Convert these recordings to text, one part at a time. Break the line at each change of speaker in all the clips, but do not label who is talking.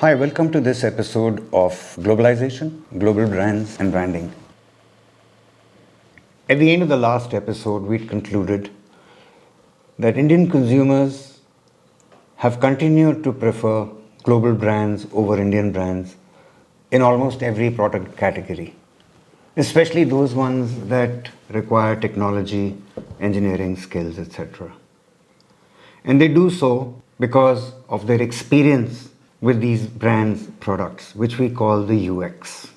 Hi, welcome to this episode of Globalization, Global Brands and Branding. At the end of the last episode, we concluded that Indian consumers have continued to prefer global brands over Indian brands in almost every product category, especially those ones that require technology, engineering skills, etc. And they do so because of their experience with these brands' products, which we call the UX.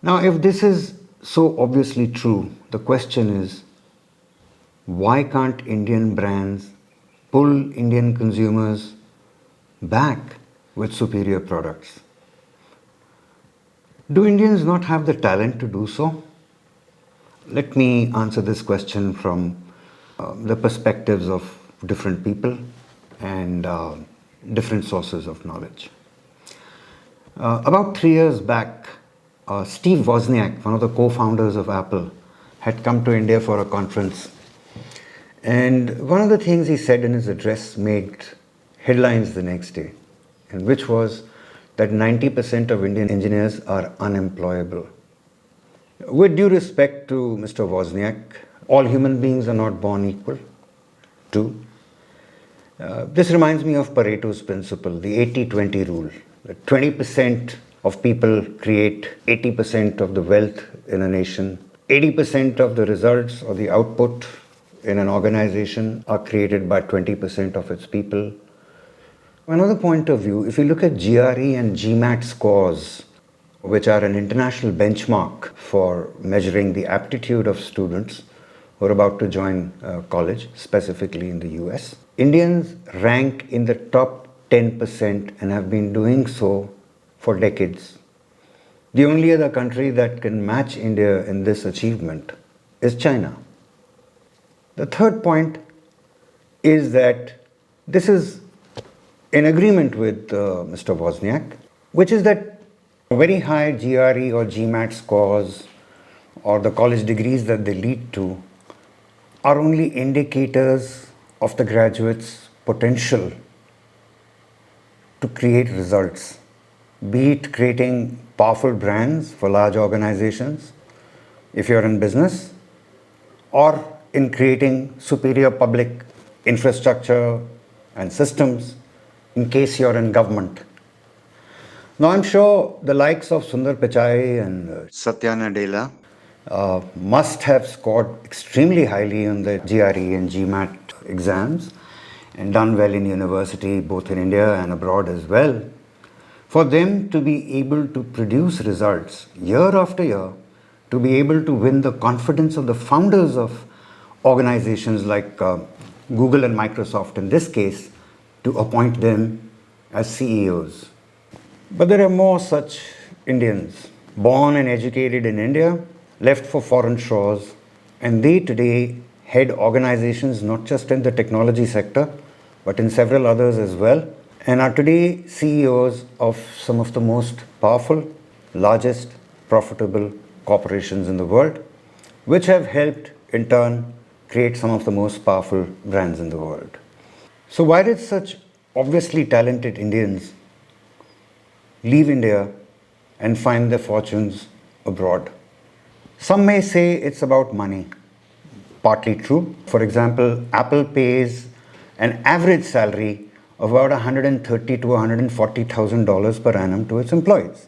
Now, if this is so obviously true, the question is, why can't Indian brands pull Indian consumers back with superior products? Do Indians not have the talent to do so? Let me answer this question from the perspectives of different people and different sources of knowledge. About 3 years back, Steve Wozniak, one of the co-founders of Apple, had come to India for a conference. And one of the things he said in his address made headlines the next day, and which was that 90% of Indian engineers are unemployable. With due respect to Mr. Wozniak, all human beings are not born equal. 2. This reminds me of Pareto's principle, the 80-20 rule. That 20% of people create 80% of the wealth in a nation. 80% of the results or the output in an organization are created by 20% of its people. Another point of view, if you look at GRE and GMAT scores, which are an international benchmark for measuring the aptitude of students who are about to join college, specifically in the US, Indians rank in the top 10% and have been doing so for decades. The only other country that can match India in this achievement is China. The third point is that this is in agreement with Mr. Wozniak, which is that very high GRE or GMAT scores or the college degrees that they lead to are only indicators of the graduate's potential to create results, be it creating powerful brands for large organizations, if you're in business, or in creating superior public infrastructure and systems in case you're in government. Now, I'm sure the likes of Sundar Pichai and Satya Nadella must have scored extremely highly on the GRE and GMAT exams and done well in university, both in India and abroad as well. For them to be able to produce results year after year, to be able to win the confidence of the founders of organizations like Google and Microsoft in this case, to appoint them as CEOs. But there are more such Indians, born and educated in India, left for foreign shores, and they today head organizations not just in the technology sector, but in several others as well, and are today CEOs of some of the most powerful, largest, profitable corporations in the world, which have helped, in turn, create some of the most powerful brands in the world. So why did such obviously talented Indians leave India and find their fortunes abroad? Some may say it's about money. Partly true. For example, Apple pays an average salary of about $130,000 to $140,000 per annum to its employees.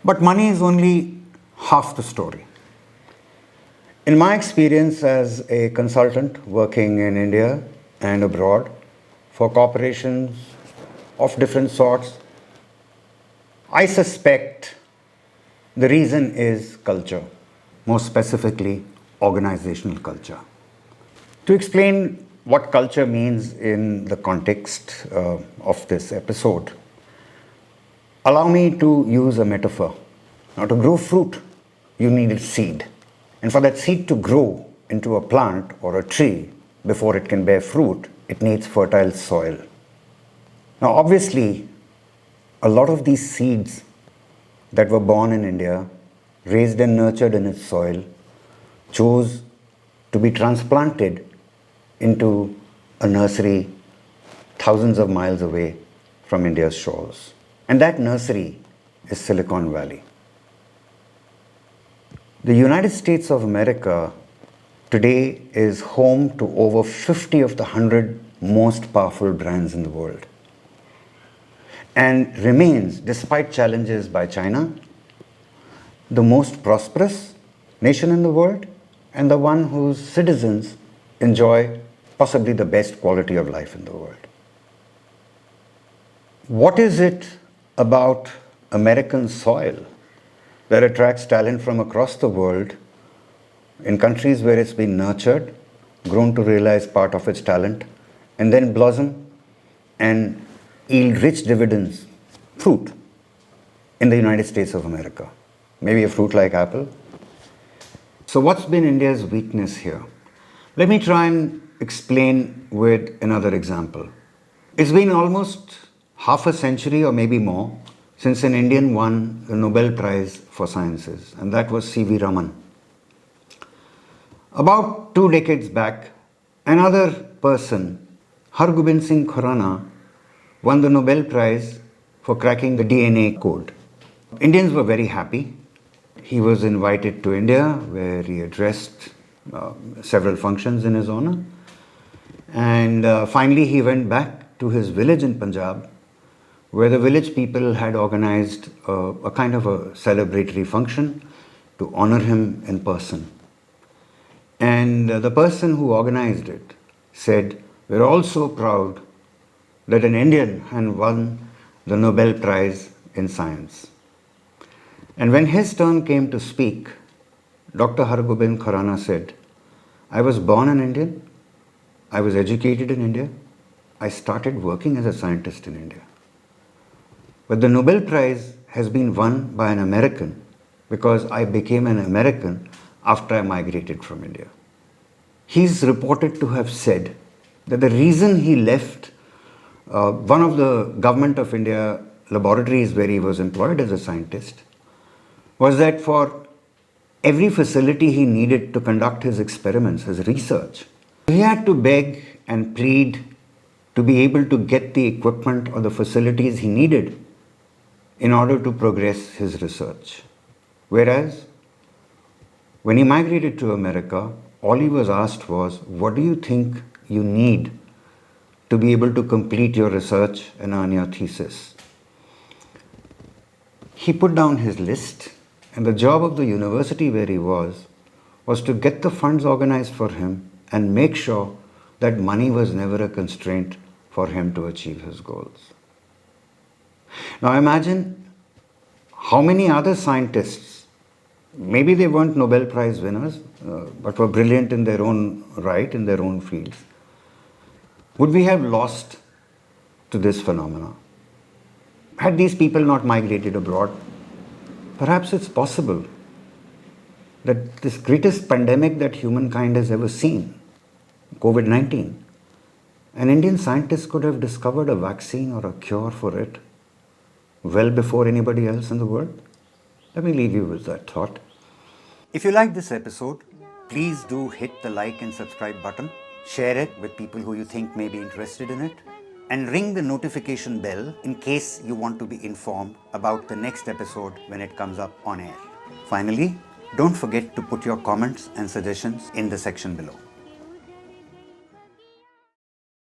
But money is only half the story. In my experience as a consultant working in India and abroad for corporations of different sorts, I suspect the reason is culture, more specifically organizational culture. To explain what culture means in the context of this episode, allow me to use a metaphor. Now, to grow fruit, you need a seed. And for that seed to grow into a plant or a tree before it can bear fruit, it needs fertile soil. Now, obviously, a lot of these seeds that were born in India, raised and nurtured in its soil, chose to be transplanted into a nursery thousands of miles away from India's shores. And that nursery is Silicon Valley. The United States of America today is home to over 50 of the 100 most powerful brands in the world, and remains, despite challenges by China, the most prosperous nation in the world and the one whose citizens enjoy possibly the best quality of life in the world. What is it about American soil that attracts talent from across the world in countries where it's been nurtured, grown to realize part of its talent, and then blossom and yield rich dividends, fruit, in the United States of America? Maybe a fruit like apple. So what's been India's weakness here? Let me try and explain with another example. It's been almost half a century or maybe more since an Indian won the Nobel Prize for Sciences, and that was C.V. Raman. About 2 decades back, another person, Hargobind Singh Khurana, won the Nobel Prize for cracking the DNA code. Indians were very happy. He was invited to India, where he addressed several functions in his honor. And finally, he went back to his village in Punjab, where the village people had organized a kind of a celebratory function to honor him in person. And the person who organized it said, "We're all so proud that an Indian had won the Nobel Prize in Science." And when his turn came to speak, Dr. Hargobind Khurana said, "I was born an Indian, I was educated in India, I started working as a scientist in India. But the Nobel Prize has been won by an American because I became an American after I migrated from India." He's reported to have said that the reason he left one of the Government of India laboratories where he was employed as a scientist was that for every facility he needed to conduct his experiments, his research, he had to beg and plead to be able to get the equipment or the facilities he needed in order to progress his research. Whereas, when he migrated to America, all he was asked was, "What do you think you need to be able to complete your research and earn your thesis?" He put down his list, and the job of the university where he was to get the funds organized for him and make sure that money was never a constraint for him to achieve his goals. Now imagine how many other scientists, maybe they weren't Nobel Prize winners, but were brilliant in their own right, in their own fields, would we have lost to this phenomena? Had these people not migrated abroad? Perhaps it's possible that this greatest pandemic that humankind has ever seen, COVID-19, an Indian scientist could have discovered a vaccine or a cure for it well before anybody else in the world. Let me leave you with that thought. If you like this episode, please do hit the like and subscribe button, share it with people who you think may be interested in it, and ring the notification bell in case you want to be informed about the next episode when it comes up on air. Finally, don't forget to put your comments and suggestions in the section below.